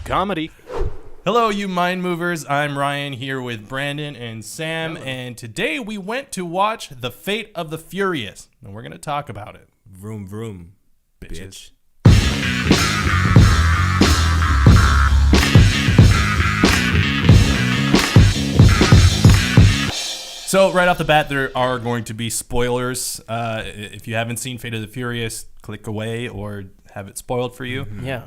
Comedy. Hello, you mind movers. I'm Ryan here with Brandon and Sam, and today we went to watch The Fate of the Furious, and we're going to talk about it. Vroom, vroom, Bitches. So right off the bat, there are going to be spoilers. If you haven't seen Fate of the Furious, click away or have it spoiled for you. Mm-hmm. Yeah.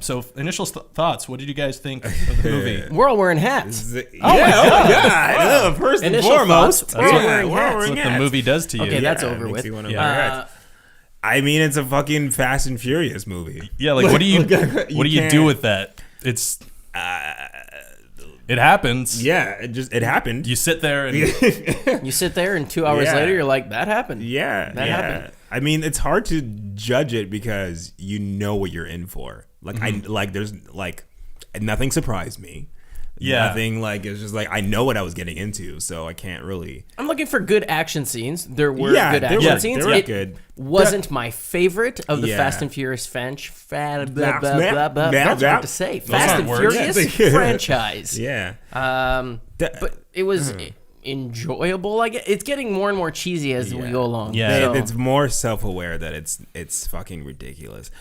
So initial thoughts. What did you guys think of the movie? We're all wearing hats. Oh my God. First and Initial foremost, thoughts, we're all wearing hats. That's what the movie does to you. Okay, that's over makes with. you wanna wear hats. I mean, it's a fucking Fast and Furious movie. Yeah, like what do you do with that? It's it happens. Yeah, it happened. You sit there and You sit there, and 2 hours later, you're like, "That happened." Yeah, that happened. I mean, it's hard to judge it because you know what you're in for. Like, there's like nothing surprised me. Yeah. Nothing, like, it's just like I know what I was getting into, so I can't really. I'm looking for good action scenes. There were good action scenes. They were it good. wasn't my favorite of the Yeah. Fast and Furious Fast and not words. Furious franchise. Yeah. But it was enjoyable. Like, it's getting more and more cheesy as we go along. Yeah. So- It's more self-aware that it's fucking ridiculous.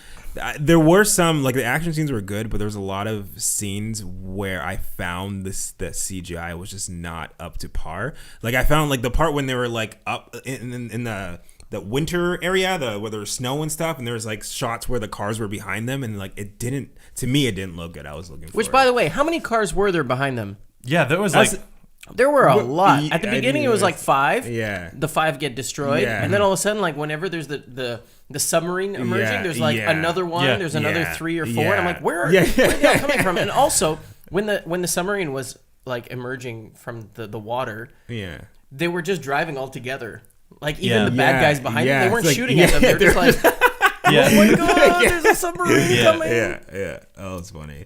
There were some, like, the action scenes were good, but there was a lot of scenes where I found the CGI was just not up to par. Like, I found, like, the part when they were, like, up in the winter area, where there was snow and stuff, and there was, like, shots where the cars were behind them, and, like, it didn't look good. I was looking for Which, by the way, how many cars were there behind them? yeah, there was like There were a lot. At the I beginning, it was like 5. Yeah. The 5 get destroyed. Yeah. And then all of a sudden, like, whenever there's the submarine emerging, there's like another one. Yeah. There's another 3 or 4. Yeah. And I'm like, where are they all coming from? And also, when the submarine was like emerging from the water, they were just driving all together. Like, even the bad guys behind them, they weren't shooting at them. They were just like, yeah. oh my God, there's a submarine coming. Yeah. Oh, it's funny.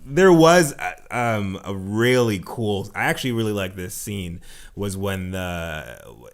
There was a really cool. I actually really like this scene. Was when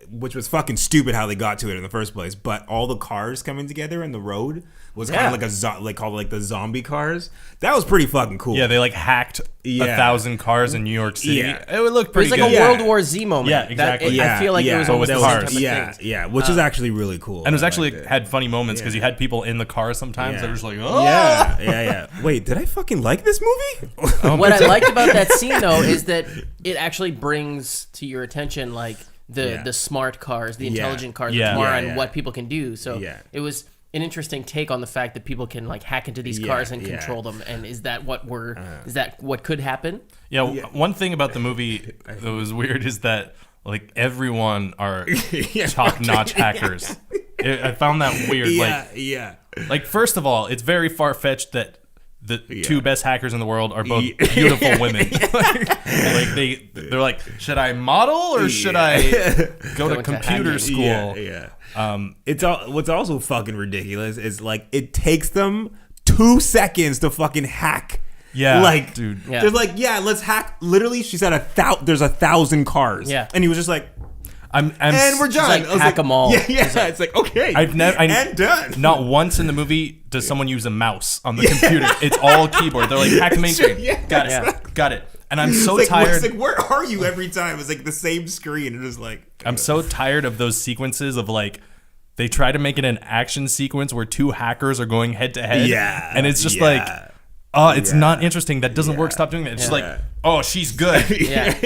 which was fucking stupid how they got to it in the first place. But all the cars coming together in the road was kind of like called like the zombie cars. That was pretty fucking cool. Yeah, they like hacked 1,000 cars in New York City. Yeah. It would look pretty It was good. like a World War Z moment. Yeah, exactly. I feel like it was almost the same type of thing. Yeah, which is actually really cool. And it was actually had funny moments because you had people in the car sometimes that were just like, oh. Yeah. Wait, did I fucking like this movie? What I liked about that scene, though, is that it actually brings to your attention, like, the smart cars, the intelligent cars of tomorrow, and what people can do. So it was an interesting take on the fact that people can, like, hack into these cars and control them. And is that what could happen? Yeah, one thing about the movie that was weird is that, like, everyone are top-notch hackers. I found that weird. Like, first of all, it's very far-fetched that the two best hackers in the world are both beautiful women. like they're like, should I model or should I go to computer school? What's also fucking ridiculous is, like, it takes them 2 seconds to fucking hack. Yeah, like, dude. They're like, let's hack. Literally, she said there's 1,000 cars. Yeah, and he was just like, and we're done. Like, hack them all. Yeah. It's like, okay, and done. Not once in the movie does someone use a mouse on the computer. It's all keyboard. They're like, hack the main screen. Got it. And I'm so tired. It's like, where are you every time? It's like the same screen. And it's like, I'm so tired of those sequences of, like, they try to make it an action sequence where 2 hackers are going head to head. Yeah. And it's just like, it's not interesting. That doesn't work. Stop doing that. It's just like, oh, she's good.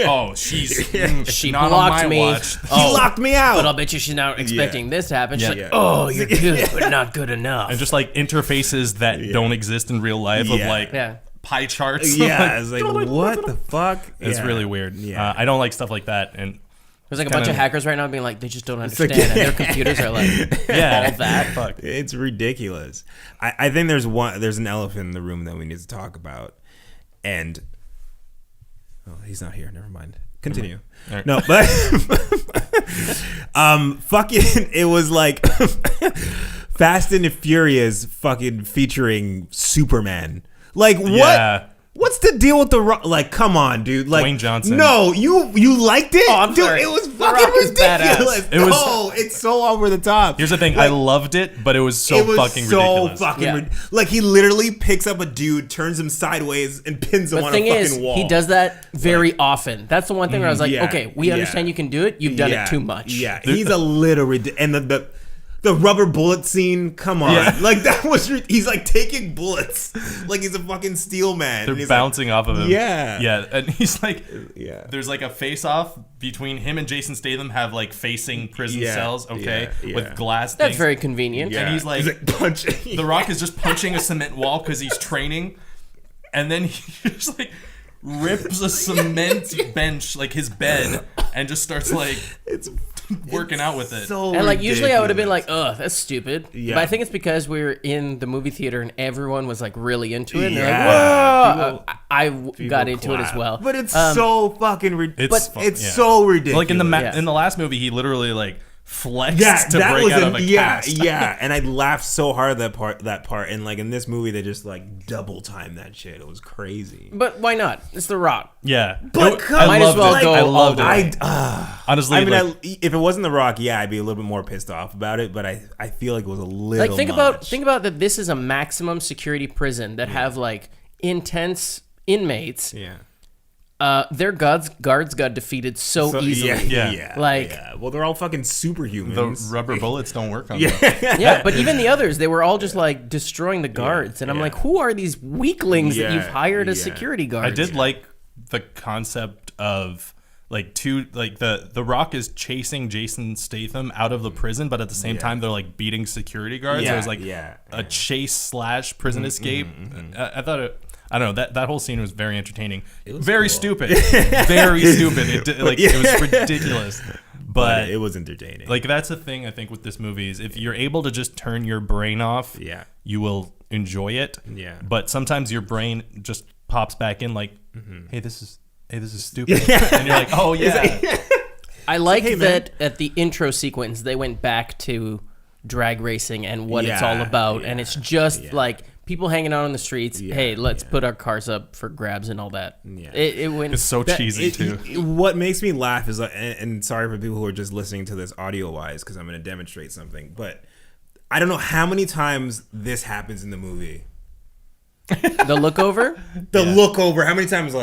Oh, she not blocked on my me. watch. She locked me out. But I'll bet you she's not expecting this to happen. She's like, oh, you're good, but not good enough. And just, like, interfaces that don't exist in real life of, like, pie charts. Yeah, it's like, what the fuck? It's really weird. Yeah. I don't like stuff like that. And there's like a bunch of hackers right now being like, they just don't understand, and their computers are like, all that. Fuck. It's ridiculous. I think there's an elephant in the room that we need to talk about, and he's not here. Never mind. Continue. Right. No, but fucking, it was like Fast and the Furious fucking featuring Superman. Like, what? Yeah. What's the deal with the like? Come on, dude. Like, Dwayne Johnson. No, you liked it, Oh, I'm dude. sorry. It was Let's fucking ridiculous. It's so over the top. Here's the thing, I loved it, but it was so fucking ridiculous. Like he literally picks up a dude, turns him sideways, and pins him on a fucking wall. He does that very often. That's the one thing where I was like, okay, we understand you can do it. You've done it too much. Yeah, he's a little ridiculous. And the rubber bullet scene, come on. Yeah. Like that was, he's like taking bullets. Like he's a fucking steel man. They're bouncing off of him. Yeah. Yeah. And he's like, there's like a face off between him and Jason Statham have like facing prison cells, with glass things. That's very convenient. Yeah. And he's like punching. The Rock is just punching a cement wall because he's training. And then he just like rips a cement bench, like his bed, and just starts like working out with it. So and like usually I would have been like, ugh, that's stupid. Yeah. But I think it's because we were in the movie theater and everyone was like really into it. And they're like, whoa! I got into it as well. But it's so fucking ridiculous. It's so ridiculous. Like in the last movie, he literally like flexed to break out of a cast. And I laughed so hard that part, and like in this movie they just like double time that shit. It was crazy. But why not? It's The Rock. Yeah, but might as well go. I loved it. Honestly, I mean, if it wasn't The Rock, I'd be a little bit more pissed off about it. But I feel like it was a little. Like think about that. This is a maximum security prison that have like intense inmates. Yeah. Their guards got defeated so easily. Well, they're all fucking superhumans. The rubber bullets don't work on them. Yeah, but even the others, they were all just like destroying the guards. And I'm like, who are these weaklings that you've hired as security guards? I did like the concept of like the Rock is chasing Jason Statham out of the prison, but at the same time they're like beating security guards. It was like a chase / prison escape. I thought I don't know, that whole scene was very entertaining. It was very stupid. Very stupid. It was ridiculous. But it was entertaining. Like that's the thing I think with this movie is if you're able to just turn your brain off, you will enjoy it. Yeah. But sometimes your brain just pops back in like, hey, this is stupid. And you're like, oh yeah. I like that at the intro sequence they went back to drag racing and what it's all about, and it's just like people hanging out on the streets. Hey, let's put our cars up for grabs and all that. Yeah. It's so cheesy too. What makes me laugh is, and sorry for people who are just listening to this audio wise because I'm going to demonstrate something, but I don't know how many times this happens in the movie. The look over? Look over. How many times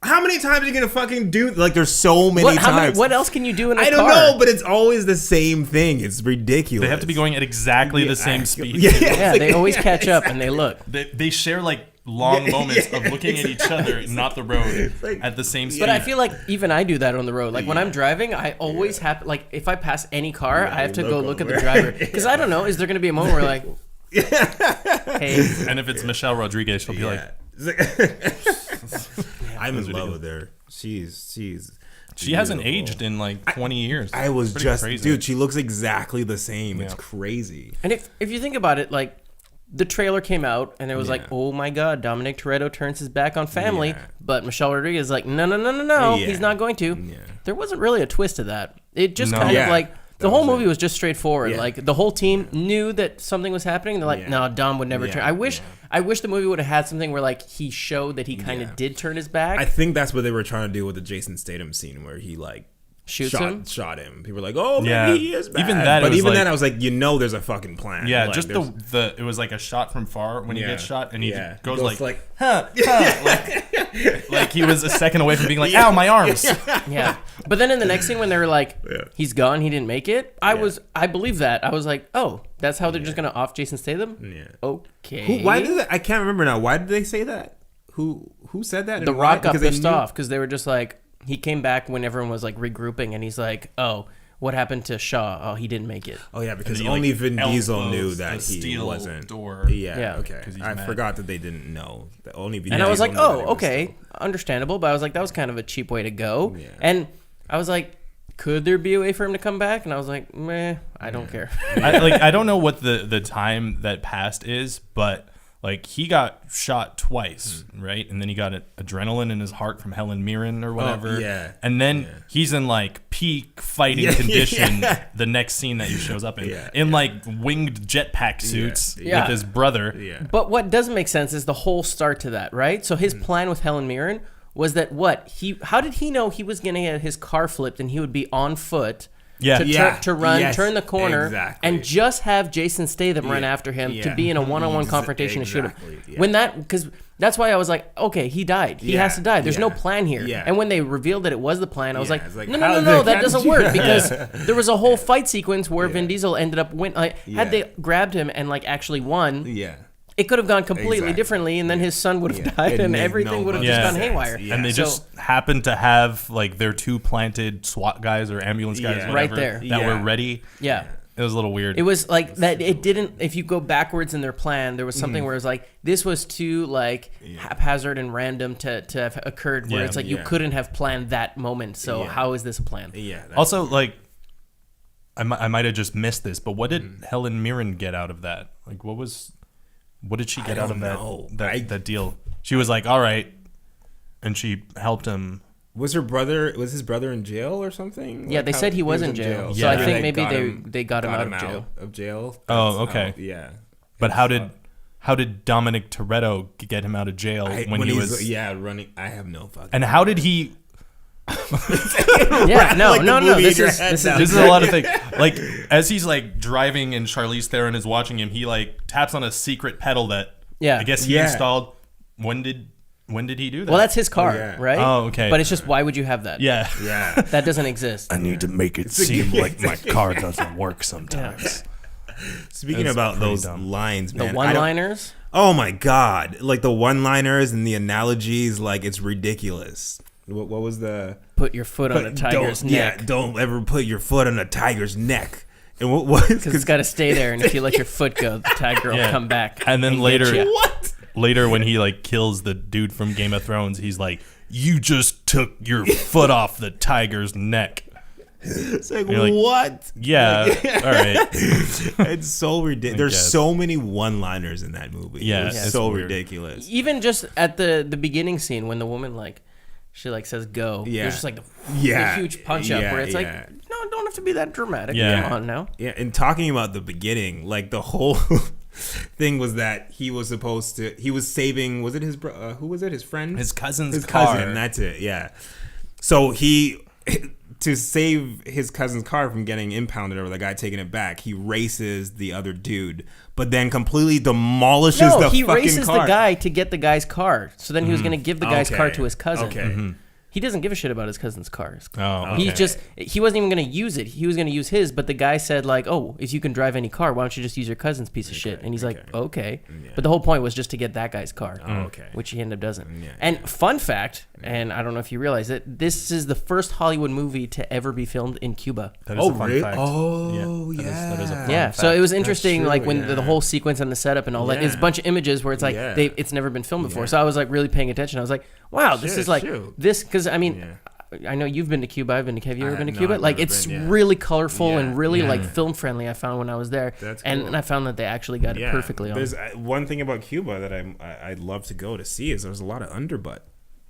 how many times are you gonna fucking do? Like, there's so many times. What else can you do in a car? I don't know, but it's always the same thing. It's ridiculous. They have to be going at exactly the same speed. They always catch up and they look. They share like long moments of looking at each other, not the road, at the same speed. But I feel like even I do that on the road. Like when I'm driving, I always have like if I pass any car, I have to go look at the driver because I don't know. Is there gonna be a moment where like, hey? And if it's Michelle Rodriguez, she'll be like. I'm in love with her. She hasn't aged in like 20 years. I was just crazy. Dude, she looks exactly the same. It's crazy. And if you think about it, like the trailer came out and it was like, oh my god, Dominic Toretto turns his back on family, but Michelle Rodriguez is like, no, he's not going to. There wasn't really a twist to that. It just kind of like the whole movie was just straightforward. Like the whole team knew that something was happening. They're like, no, Dom would never turn. I wish the movie would have had something where like he showed that he kind of did turn his back. I think that's what they were trying to do with the Jason Statham scene where he like shot him. People were like, oh, maybe he is bad. Even that, then I was like, there's a fucking plan. Yeah, like, just it was like a shot from far when he gets shot, and he goes like huh, like he was a second away from being like, ow, my arms. Yeah, but then in the next scene when they were like, he's gone, he didn't make it. I believe that. I was like, oh, that's how they're just gonna off Jason Statham. Yeah. Okay. Why did I can't remember now. Why did they say that? Who said that? The Rock got pissed off because they were just like. He came back when everyone was like regrouping, and he's like, "Oh, what happened to Shaw? Oh, he didn't make it." Oh yeah, because only Vin Diesel knew that he wasn't. Door. Yeah. Okay. I forgot that they didn't know. Only Vin Diesel. And I was like, "Oh, okay, understandable." But I was like, "That was kind of a cheap way to go." Yeah. And I was like, "Could there be a way for him to come back?" And I was like, "Meh, I don't care." I don't know what the time that passed is, but. Like, he got shot twice, right? And then he got adrenaline in his heart from Helen Mirren or whatever. And then he's in, like, peak fighting condition the next scene that he shows up in. Like, winged jetpack suits with his brother. But what doesn't make sense is the whole start to that, right? So his plan with Helen Mirren was that how did he know he was going to get his car flipped and he would be on foot to run, turn the corner, and just have Jason Statham run after him to be in a one-on-one confrontation to shoot him. Because that's why I was like, okay, he died. He has to die. There's no plan here. And when they revealed that it was the plan, I was like, no, that doesn't work, because there was a whole fight sequence where Vin Diesel ended up had they grabbed him and actually won. It could have gone completely differently, and then his son would have died, and everything would have just gone haywire. And they just happened to have their 2 planted SWAT guys or ambulance guys, whatever, right there, that were ready. Yeah. It was a little weird. It was like that. It didn't. If you go backwards in their plan, there was something where it was like this was too haphazard and random to have occurred. Where it's like you couldn't have planned that moment. So how is this a plan? Also, I might have just missed this, but what did Helen Mirren get out of that? What did she get out of that deal? She was like, all right, and she helped him. Was his brother in jail or something? Yeah, they said he was in jail. So I think maybe they got him out of jail. Oh, okay. But how did Dominic Toretto get him out of jail when he was running? I have no fucking. And how did he? No. This is a lot of things. As he's driving and Charlize Theron is watching him, he taps on a secret pedal that I guess he installed. When did he do that? Well, that's his car, right? Oh, okay. But it's just, why would you have that? Yeah. That doesn't exist. I need to make it seem like my car doesn't work sometimes. Speaking about those lines, man. The one-liners? Oh my God. The one-liners and the analogies, it's ridiculous. What was the... Put your foot on a tiger's neck. Yeah, don't ever put your foot on a tiger's neck. And what was... Because it's got to stay there, and if you let your foot go, the tiger will come back. And then later... What? Later, when he kills the dude from Game of Thrones, he's like, "You just took your foot off the tiger's neck." It's what? Yeah, all right. It's so ridiculous. There's so many one-liners in that movie. Yeah, it's so ridiculous. Even just at the beginning scene when the woman she says go. Yeah. There's just the huge punch up where it's no, it don't have to be that dramatic. Yeah. Come on now. Yeah, and talking about the beginning, the whole thing was that he was saving, was it his who was it, his friend, his cousin's car. That's it. Yeah. So to save his cousin's car from getting impounded or the guy taking it back, he races the other dude, but then completely demolishes the fucking car. No, he races the guy to get the guy's car. So then he was going to give the guy's car to his cousin. Okay. Mm-hmm. He doesn't give a shit about his cousin's cars. Oh, okay. He wasn't even going to use it. He was going to use his, but the guy said if you can drive any car, why don't you just use your cousin's piece of shit? And he's okay. Yeah. But the whole point was just to get that guy's car, which he ended up doesn't. Yeah, and fun fact, and I don't know if you realize it, this is the first Hollywood movie to ever be filmed in Cuba. That is a fun fact. Oh, yeah. That is a fun fact. So it was interesting, when the whole sequence and the setup and all that. It's a bunch of images where it's it's never been filmed before. So I was really paying attention. I was like, wow, this is this, because I mean, I know you've been to Cuba. Have you ever been to Cuba? It's really colorful and really film friendly. I found when I was there, and I found that they actually got it perfectly on. There's one thing about Cuba that I'd love to go to see is there's a lot of underbutt.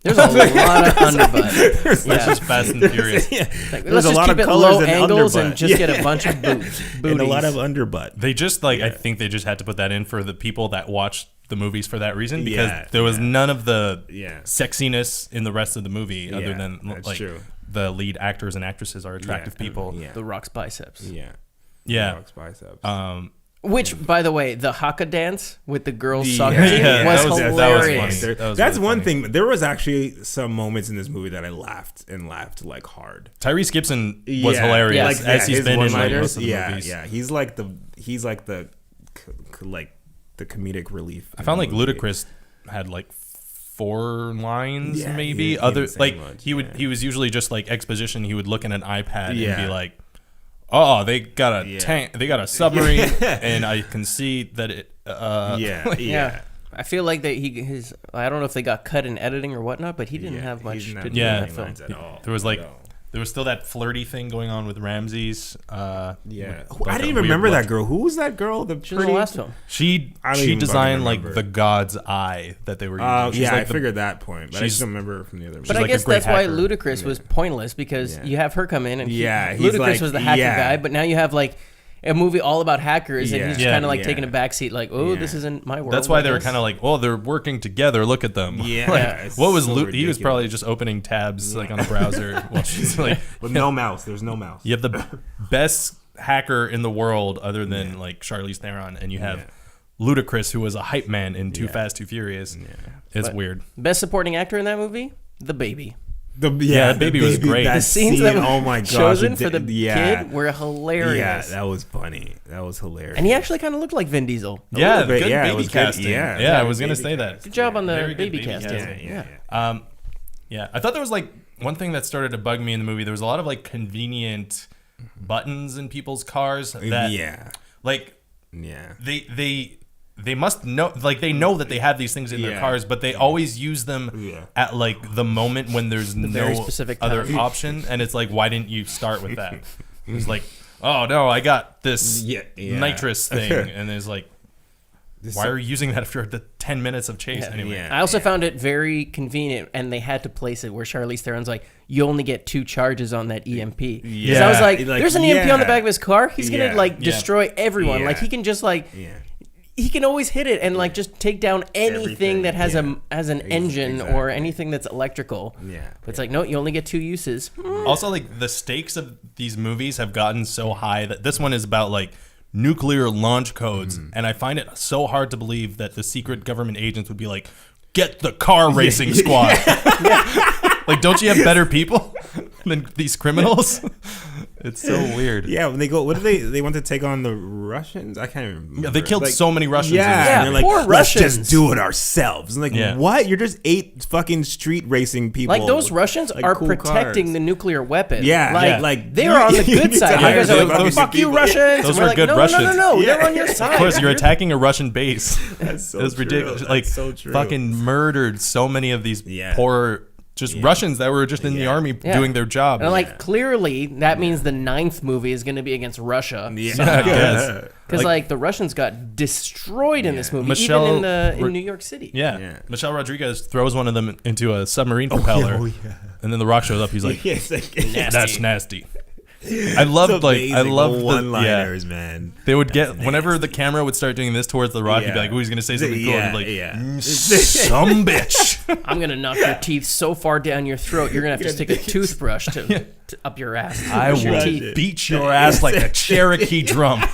There's a lot of underbutt. That's just Fast and Furious. Let's just keep it low angles and just get a bunch of booties. And a lot of underbutt. They just I think they just had to put that in for the people that watched the movies for that reason, because there was none of the sexiness in the rest of the movie other than the lead actors and actresses are attractive people. The Rock's biceps. The Rock's biceps. Which, by the way, the haka dance with the girls soccer team was hilarious. That's one thing. There was actually some moments in this movie that I lauged hard. Tyrese Gibson was hilarious as he's been in most of the movies. Yeah, he's like the comedic relief. I found Ludacris had 4 lines maybe. He was usually just exposition. He would look at an iPad and be like, "Oh, they got a tank. They got a submarine," and I can see that it. I feel like that I don't know if they got cut in editing or whatnot, but he didn't have much to do in that film. At all. There was still that flirty thing going on with Ramses. I didn't even remember that girl. Who was that girl? She was in the last film. She designed the god's eye that they were using. I figured that point, but I just don't remember her from the other movie. But I guess that's why Ludacris was pointless, because you have her come in and Ludacris was the hacker guy, but now you have a movie all about hackers, and he's kind of like taking a backseat, like, this isn't my world. That's why they were kind of like, oh, they're working together. Look at them. Yeah. Like, what was he was probably just opening tabs like on the browser while she's like, with no mouse. There's no mouse. You have the best hacker in the world, other than like Charlize Theron, and you have Ludacris, who was a hype man in Too Fast, Too Furious. Yeah. It's weird. Best supporting actor in that movie, the baby. The baby was great. The scenes that were chosen for the kid were hilarious. Yeah, that was funny. That was hilarious. And he actually kind of looked like Vin Diesel. Yeah, good baby casting. Yeah, I was gonna say that. Good job on the baby casting. Yeah. I thought there was like one thing that started to bug me in the movie. There was a lot of like convenient buttons in people's cars. They must know, like they know that they have these things in their cars, but they always use them at like the moment when there's no specific other option, and it's like, why didn't you start with that? It's like, oh no, I got this nitrous thing, and it's like, why are you using that after the 10 minutes of chase anyway? I also found it very convenient, and they had to place it where Charlize Theron's like, you only get 2 charges on that EMP. So I was like, there's an EMP on the back of his car. He's gonna like destroy everyone. Like he can just like. He can always hit it and like just take down anything that has an engine or anything that's electrical. But it's like, no, you only get 2 uses. Also, like the stakes of these movies have gotten so high that this one is about like nuclear launch codes, and I find it so hard to believe that the secret government agents would be like, get the car racing squad. Like, don't you have better people than these criminals? It's so weird. Yeah, when they go, what do they want to take on the Russians? I can't remember. Yeah, they killed like, so many Russians. Yeah, and they're like, poor let's Russians. just do it ourselves. And like, what? You're just 8 fucking street racing people. Like those Russians are cool protecting the nuclear weapon. Yeah, like they were on the good side. You guys are like, fuck you, Russians. Those were good Russians. No, they're on your side. Of course, you're attacking a Russian base. That's so It was ridiculous. True. Like, That's so true. Fucking murdered so many of these poor. Russians that were just in the army doing their job. And like clearly that means the 9th movie is going to be against Russia. Because like the Russians got destroyed in this movie, even in New York City. Michelle Rodriguez throws one of them into a submarine propeller, and then The Rock shows up. He's like, that's nasty. I loved one-liners, man. They would get whenever the camera would start doing this towards The Rock, he'd be like, "Oh, he's gonna say something cool." And some bitch. I'm gonna knock your teeth so far down your throat, you're gonna have to stick a toothbrush to up your ass. I will beat your ass like a Cherokee drum.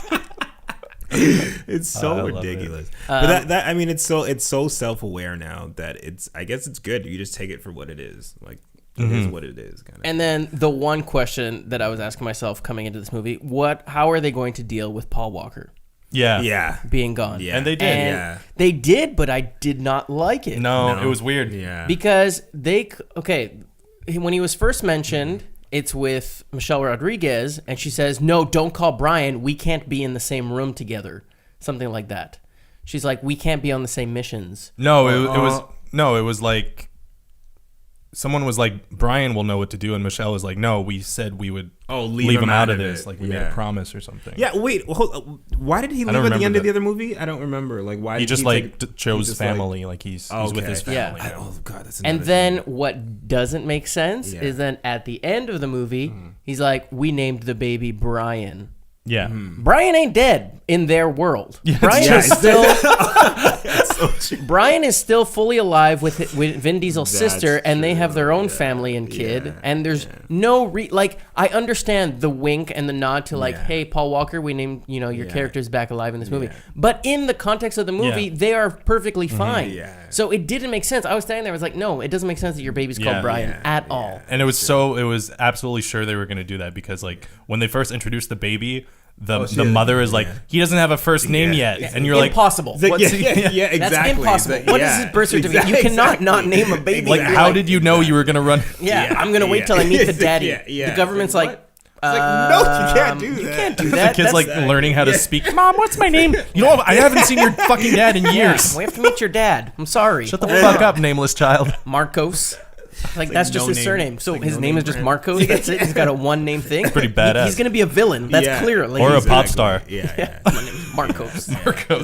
It's so ridiculous. But that I mean, it's so self-aware now that I guess it's good. You just take it for what it is. Like. It is what it is. Kind of. And then the one question that I was asking myself coming into this movie, how are they going to deal with Paul Walker? Being gone. Yeah. And they did. And they did, but I did not like it. No, it was weird. Yeah. Because when he was first mentioned, it's with Michelle Rodriguez, and she says, no, don't call Brian. We can't be in the same room together. Something like that. She's like, we can't be on the same missions. No, it was like, someone was like, Brian will know what to do, and Michelle was like, no, we said we would leave him out of this. Like, we made a promise or something. Yeah, wait, why did he leave at the end of the other movie? I don't remember. Like, why he just chose family, like he's with his family. Yeah. Oh god, that's and then what doesn't make sense is then at the end of the movie, he's like, we named the baby Brian. Yeah. Brian ain't dead in their world. Brian is still Brian is still fully alive with Vin Diesel's sister, and they have their own family and kid. And there's no I understand the wink and the nod to hey, Paul Walker, we named your character's back alive in this movie. But in the context of the movie, they are perfectly fine. So it didn't make sense. I was standing there, I was like, no, it doesn't make sense that your baby's called Brian at all. And it was absolutely sure they were going to do that because like when they first introduced the baby, the mother is like, he doesn't have a first name yet, and you're impossible. Like, exactly. That's impossible. What is his birth certificate? You cannot not name a baby. Like, how did you know you were gonna run? I'm gonna wait till I meet the daddy. The government's like, no, you can't do that. You can't do that. The kid's like learning how to speak. Mom, what's my name? You know, I haven't seen your fucking dad in years. We have to meet your dad. I'm sorry. Shut the fuck up, nameless child. Marcos. Like that's just his surname. So his name is just Marcos. That's it. He's got a one name thing. Pretty badass. He's gonna be a villain. That's clear. Like, or a pop star. Yeah. My name is Marcos.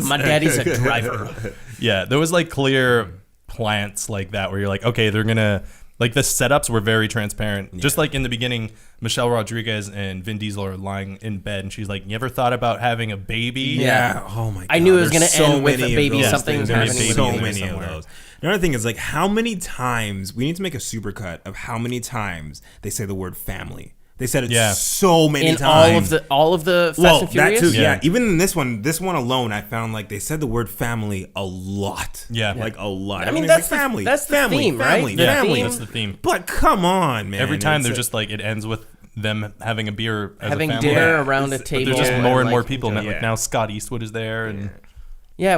My daddy's a driver. Yeah, there was like clear plants like that where you're like, okay, they're gonna Like the setups were very transparent. Yeah. Just like in the beginning, Michelle Rodriguez and Vin Diesel are lying in bed, and she's like, "You ever thought about having a baby?" Yeah. Oh my god. I knew it was going to end with a baby. Something was happening. So many of those. Another thing is like how many times we need to make a supercut of how many times they say the word family. They said it so many times. All of the Fast and Furious? That too, yeah. Even in this one alone, I found like they said the word family a lot. Yeah. Like a lot. I mean, that's like family. That's the theme, right? Family. That's the theme. But come on, man. Every time they're just like, it ends with them having a beer as having a family. Dinner around a table. But there's just more and more people. Like now Scott Eastwood is there. And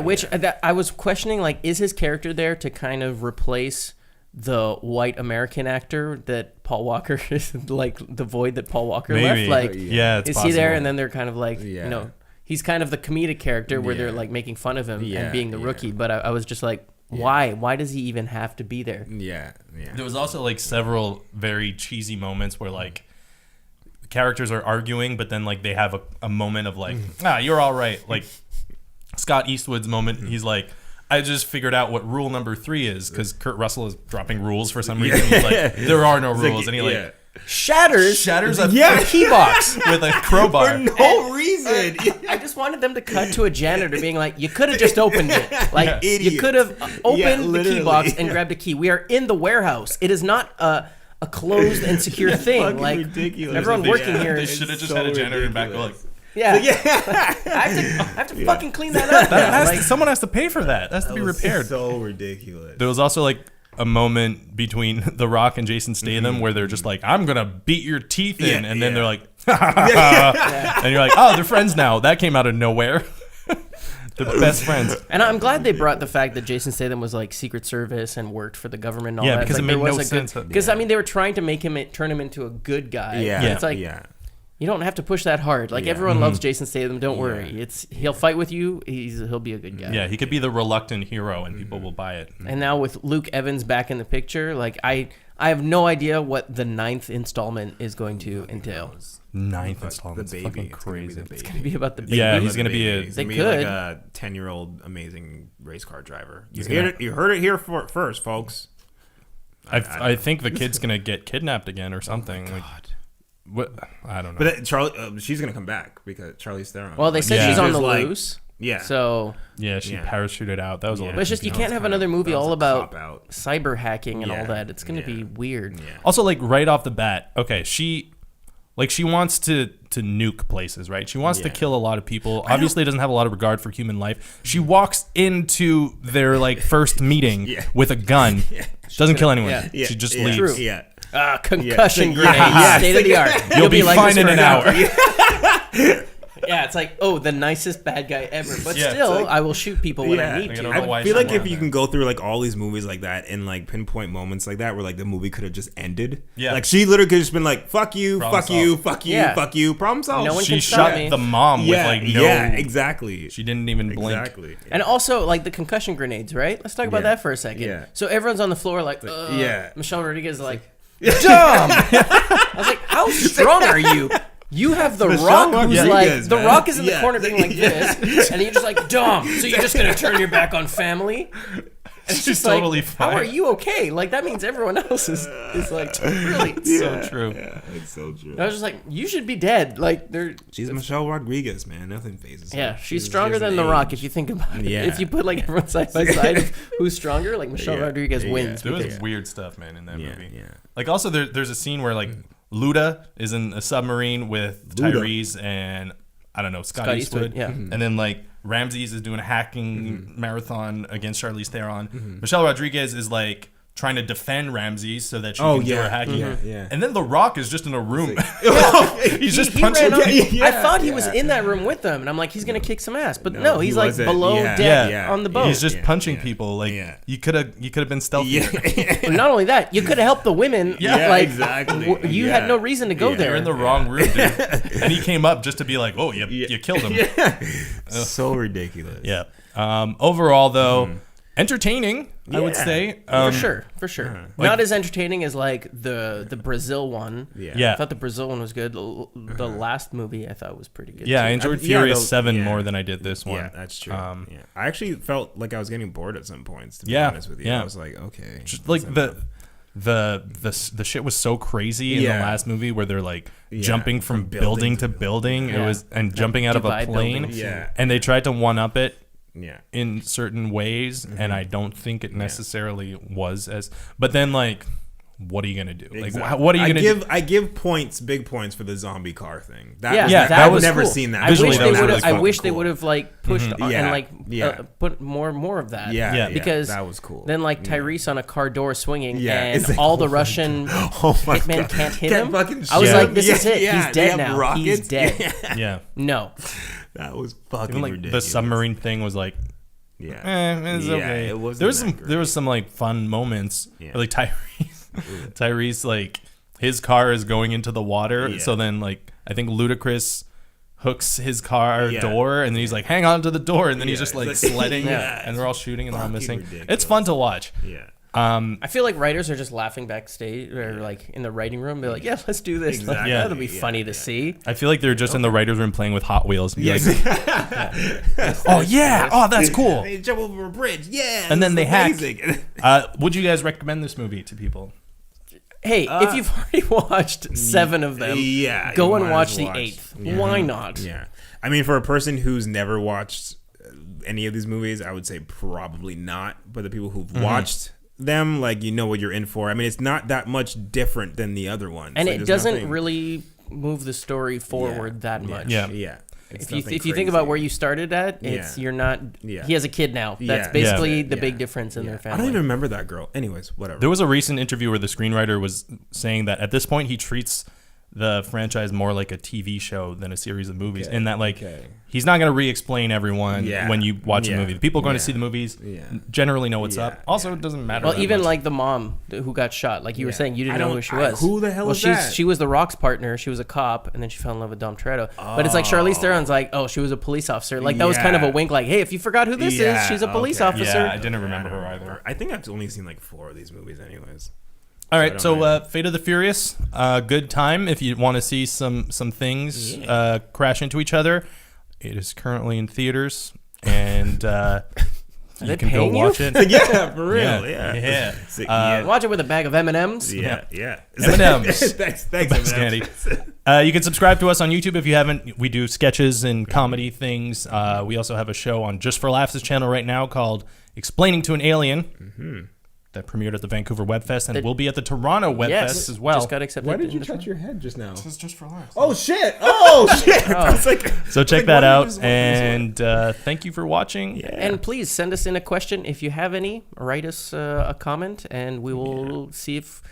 which I was questioning, like, is his character there to kind of replace the white American actor that Paul Walker is, like the void that Paul Walker left? Like, it's is possible. he there? And then they're kind of like, he's kind of the comedic character where they're like making fun of him and being the rookie. But I was just like, why? Why does he even have to be there? Yeah. There was also like several very cheesy moments where like characters are arguing, but then like they have a moment of like, you're all right. Like Scott Eastwood's moment, he's like, I just figured out what rule number 3 is because Kurt Russell is dropping rules for some reason. He's like, there are no rules. And he shatters a key box with a crowbar. For no reason. I just wanted them to cut to a janitor being like, you could have just opened it. Like, you could have opened the key box and grabbed a key. We are in the warehouse. It is not a closed and secure thing. Like, ridiculous. Everyone working here. They should have just had a janitor in back like, I have to fucking clean that up. Someone has to pay for that. That has to be repaired. So ridiculous. There was also like a moment between The Rock and Jason Statham where they're just like, I'm gonna beat your teeth in, and then they're like, and you're like, oh, they're friends now. That came out of nowhere. They're best friends. And I'm glad they brought the fact that Jason Statham was like Secret Service and worked for the government and all that. Yeah, because like, it made no sense. Because I mean, they were trying to make him turn him into a good guy. Yeah, it's like. You don't have to push that hard. Like everyone loves Jason Statham. Don't worry. He'll fight with you. He'll be a good guy. Yeah, he could be the reluctant hero, and people will buy it. And now with Luke Evans back in the picture, like I have no idea what the 9th installment is going to entail. 9th installment. The baby. Fucking crazy. It's gonna be about the baby. Yeah, he's gonna be like a 10-year-old amazing race car driver. You heard it here first, folks. I think the kid's gonna get kidnapped again or something. Oh, like. What? I don't know. But she's gonna come back because Charlize Theron. Well, they said she's on the loose. Yeah. So. Yeah, she parachuted out. That was a little. But it's just you can't have another movie all about cyber hacking and all that. It's gonna be weird. Yeah. Also, like right off the bat, okay, she wants to nuke places, right? She wants to kill a lot of people. Obviously, doesn't have a lot of regard for human life. She walks into their like first meeting with a gun. Doesn't kill anyone. She just leaves. True. Yeah. Concussion grenade, state of the art. You'll be like fine in an hour. Yeah, it's like, the nicest bad guy ever. But still, I will shoot people when I need to. I feel like if you can go through like all these movies like that and like pinpoint moments like that where like the movie could have just ended. Yeah. Like she literally could have just been like, fuck you, fuck you, fuck you, problem solved. No one she can shot stop me. The mom with like no. Yeah, exactly. She didn't even blink. Exactly. Yeah. And also like the concussion grenades, right? Let's talk about that for a second. Yeah. So everyone's on the floor like, Michelle Rodriguez is like, dumb. I was like, how strong are you? You have The Rock, who's like, The Rock is in the corner being like this, and you're just like, dumb. So you're just gonna turn your back on family? It's She's totally fine. How are you okay? Like that means everyone else is like really. It's so true. Yeah, it's so true. I was just like, you should be dead. Like she's Michelle Rodriguez, man. Nothing phases her. Yeah, she's stronger than The Rock if you think about it. Yeah. If you put like everyone side by side of who's stronger, like Michelle Rodriguez wins. There was weird stuff, man, in that movie. Yeah. Like also there's a scene where like Luda is in a submarine with Tyrese and I don't know, Scott Eastwood. Yeah. And then like Ramses is doing a hacking marathon against Charlize Theron. Michelle Rodriguez is like trying to defend Ramses so that she can do her hacking. Yeah. And then The Rock is just in a room. He's just punching people. I thought he was in that room with them, and I'm like, he's gonna kick some ass. But no, he's like below deck on the boat. He's just punching people. Like you could have been stealthy. Not only that, you could have helped the women. Like, exactly. You had no reason to go there. You're in the wrong room, dude. And he came up just to be like, oh, you killed him. So ridiculous. Yeah. Overall, though. Entertaining, I would say. For sure. Not as entertaining as like the Brazil one. Yeah. I thought the Brazil one was good. The last movie I thought was pretty good. Yeah, I enjoyed Furious 7 more than I did this one. Yeah, that's true. I actually felt like I was getting bored at some points, to be honest with you. I was like, okay. Just like the shit was so crazy in the last movie where they're like jumping from building to building. It was and jumping out of a plane. And they tried to one up it. In certain ways, and I don't think it necessarily was as. But then, like, what are you gonna do? Exactly. Like, what are you gonna do? I give big points for the zombie car thing. That was never cool. seen that. I wish they would have like pushed and like put more of that. Because that was cool. Then like Tyrese on a car door swinging, and like, all the Russian hitman can't hit him. I was like, this is it. He's dead now. Rockets. He's dead. No. That was fucking even, like, ridiculous. The submarine thing was like, it's okay. It there was some like fun moments. Like Tyrese, like his car is going into the water, so then like I think Ludacris hooks his car door, and then he's like, hang on to the door, and then he's just like sledding, and they're all shooting and they're all missing. Ridiculous. It's fun to watch. I feel like writers are just laughing backstage or like in the writing room. They're like, "Yeah, let's do this. Exactly. Like, that'll be funny to see." I feel like they're just in the writers' room playing with Hot Wheels. Like, oh yeah, oh that's cool. They jump over a bridge, and then they hack. Would you guys recommend this movie to people? Hey, if you've already watched 7 of them, go and watch the 8th. Why not? Yeah, I mean, for a person who's never watched any of these movies, I would say probably not. But the people who've watched them, like, you know what you're in for. I mean, it's not that much different than the other ones, and it doesn't really move the story forward that much. If you think about where you started at, it's you're not. He has a kid now. That's basically the big difference in their family. I don't even remember that girl. Anyways, whatever. There was a recent interview where the screenwriter was saying that at this point he treats the franchise more like a TV show than a series of movies, in that like he's not going to re-explain everyone when you watch a movie. The people going to see the movies generally know what's up. Also, it doesn't matter. Well, even much. Like the mom who got shot, like you were saying, you didn't know who she was. Who the hell is that? She was The Rock's partner. She was a cop, and then she fell in love with Dom Toretto. But it's like Charlize Theron's like, oh, she was a police officer. Like that was kind of a wink, like, hey, if you forgot who this is, she's a police officer. Yeah, I didn't remember her either. I think I've only seen like 4 of these movies, anyways. All right, so Fate of the Furious, good time if you want to see some things crash into each other. It is currently in theaters, and you can go watch it. Yeah, for real. Yeah. Watch it with a bag of M&Ms. Yeah. M&Ms. Thanks, M&Ms. You can subscribe to us on YouTube if you haven't. We do sketches and comedy things. We also have a show on Just for Laughs' channel right now called Explaining to an Alien. That premiered at the Vancouver Web Fest and will be at the Toronto Web Fest as well. Just got accepted. Why did you touch your head just now? This is Just for Laughs. Oh shit! I was like, so check that out, and thank you for watching. Yeah. And please send us in a question if you have any. Write us a comment, and we will see if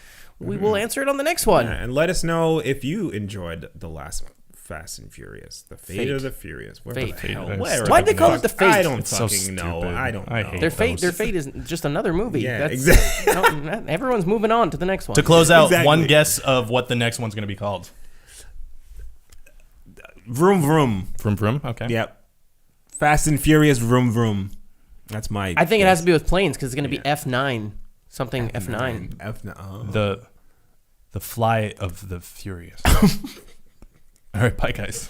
we will answer it on the next one. Yeah, and let us know if you enjoyed the last Fast and Furious, the Fate of the Furious. Why'd they call it the Fate? I don't fucking know. I don't know. Their fate is just another movie. Yeah, exactly. Everyone's moving on to the next one. To close out, one guess of what the next one's going to be called. Vroom Vroom. Vroom Vroom. Okay. Yep. Fast and Furious Vroom Vroom. That's my. I think it has to be with planes because it's going to be F9. Something F9. F9. Oh. The Fly of the Furious. All right, bye, guys.